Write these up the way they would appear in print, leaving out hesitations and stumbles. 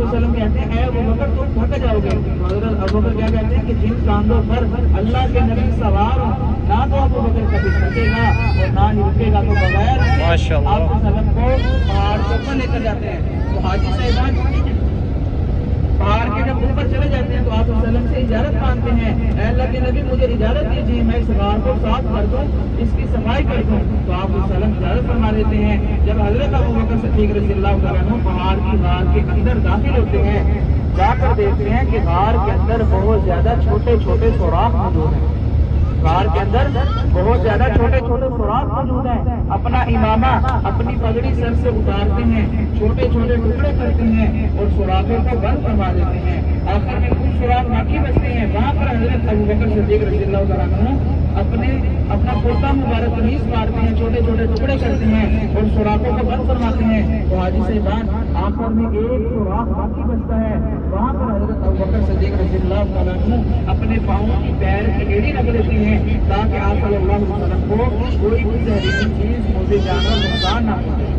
वसल्लम कहते हैं, अबू बकर तुम थक जाओगे। हजरत अबू बकर क्या कहते हैं कि जिन कांधों पर अल्लाह के नबी सवार हो, ना तो अबू बकर कभी थकेगा और ना ही रुकेगा, तो बगैर माशाअल्लाह आप वसल्लम को पहाड़ के ऊपर लेकर जाते हैं। तो हाजी साहिबान पहाड़ के जब ऊपर चले जाते हैं तो आप वसल्लम से इजाजत मांगते हैं, ऐ अल्लाह के नबी मुझे इजाजत दीजिए, मैं इस गार को साफ कर दूं, इसकी सफाई कर दूं। तो आप वसल्लम इजाजत फरमा देते हैं। जब हजरत अबू बकर सिद्दीक रज़ियल्लाहु तआला अन्हु पहाड़ की गार के अंदर दाखिल होते हैं, जाकर देखते हैं कि गार के अंदर बहुत ज्यादा छोटे छोटे सुराख मौजूद हैं। गार के अंदर बहुत ज्यादा छोटे छोटे सुराख मौजूद हैं। अपना इमामा अपनी पगड़ी सर से उतारते हैं, छोटे छोटे टुकड़े करते हैं और सुराखों को बंद करवा देते हैं। आखिर में कुछ सुराख बाकी बचते हैं। वहां पर हजरत अबू बकर सिद्दीक रज़ियल्लाहु तआला अन्हु अपना कुर्ता मुबारक कमीज मारते हैं, छोटे छोटे टुकड़े करते हैं और सुराखों को बंद करवाते हैं। तो हाजी साहिबान आखिर में एक सुराख बाकी बचता है। वहां पर हजरत अबू बकर सिद्दीक रज़ियल्लाहु तआला अन्हु अपने पाँव की पैर की एड़ी रख देते हैं ताकि आप सल्लल्लाहु अलैहि वसल्लम को कोई भी जहरीली चीज मुझे जानवर नुकसान ना पहुंचे।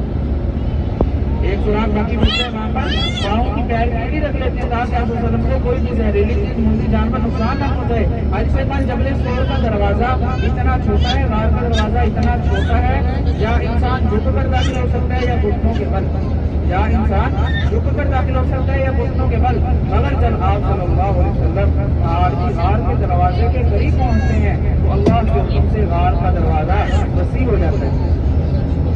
एक सुराख बाकी बचता है, वहां पर पाँव की पैर की एड़ी रख लेते हैं ताकि आप वसल्लम को कोई भी जहरीली चीज मुझे जानवर नुकसान ना पहुंचे। हाजी साहिबान जबल सोर का दरवाजा इतना छोटा है, गार का दरवाजा इतना छोटा है, या इंसान झुक कर दाखिल हो सकता है या घुटनों के बल, या इंसान झुक कर दाखिल हो सकता है या घुटनों के बल। मगर जब आप सल्लल्लाहु अलैहि वसल्लम गार के दरवाजे के करीब पहुंचते हैं तो अल्लाह के हुक्म से गार का दरवाजा वसी हो जाता है।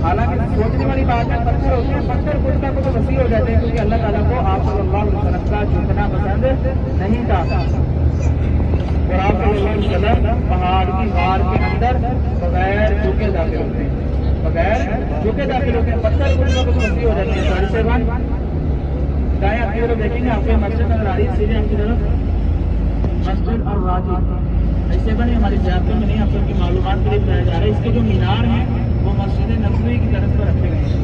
हालांकि सोचने वाली बात है, पत्थर होते हैं, पत्थर कुछ ना कुछ वसी हो जाते हैं, क्योंकि अल्लाह ताला को आप सल्लल्लाहु अलैहि वसल्लम का झुकना पसंद नहीं था। और आप सल्लल्लाहु अलैहि वसल्लम पहाड़ की गार के अंदर बगैर झुके दाखिल होते हैं, बगैर झुके दाखिल होते हैं। पत्थर कुछ ना कुछ वसी हो जाते हैं। सारी सेवान दाएं आपकी तरफ देखेंगे, आपके मस्जिद नजर आ रही है, सीधे आपकी तरफ मस्जिद और राजी। ऐसे बने हमारी जातियों में नहीं, आप सबकी मालूमात के लिए बताया जा रहा है। इसके जो मीनार हैं वो मस्जिद नबवी की तरफ पर रखे गए हैं।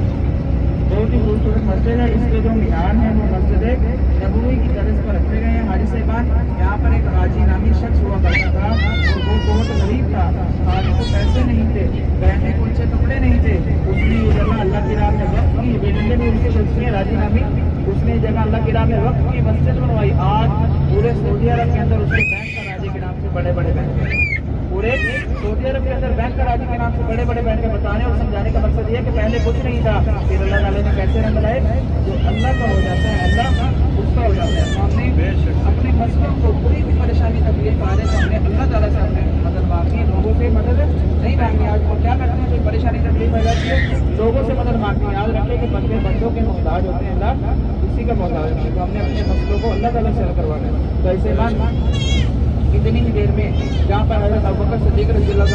बहुत ही खूबसूरत मस्जिद है। इसके जो मीनार हैं वो मस्जिद नबवी की तरफ पर रखे गए हैं। हाजी साहिबान यहाँ पर एक हाजी नामी शख्स हुआ करता था और वो बहुत गरीब था, खाने को पैसे नहीं थे, पहनने को अच्छे कपड़े नहीं थे। उसने ये जगह अल्लाह की राह में वक्त की, बेटे भी उनके दोस्त हैं राजी नामी, उसने ये जगह अल्लाह की राह में वक्त की मस्जिद बनवाई। आज पूरे सऊदी अरब के अंदर उसके बैंक का राजी के नाम से बड़े बड़े बैंक हैं। पूरे सऊदी अरब के अंदर बैंक का राजी के नाम से बड़े बड़े बैंक बताने और समझाने का मकसद ये है कि पहले कुछ नहीं था, फिर अल्लाह ताला ने कैसे रंग लाए। जो अल्लाह का हो जाता है अल्लाह उसका हो जाता है। तो हमने अपने मसलों को कोई भी परेशानी तकलीफ आ रही तो हमने अल्लाह ताला से अपने मदद मांगी, लोगों से मदद नहीं मांगी। आज वो क्या करते हैं, कोई परेशानी तकलीफ आ जाती है लोगों से मदद मांगते हैं। याद रखें कि बंदे बंदों के मोहताज होते हैं, अल्लाह उसी का मोहताज होते हैं। तो हमने अपने मसलों को अल्लाह ताला से हल करवाना है। तो ऐसे इतनी ही देर में जहाँ पर हज़रत अबू बकर सिद्दीक़ रज़ियल्लाहु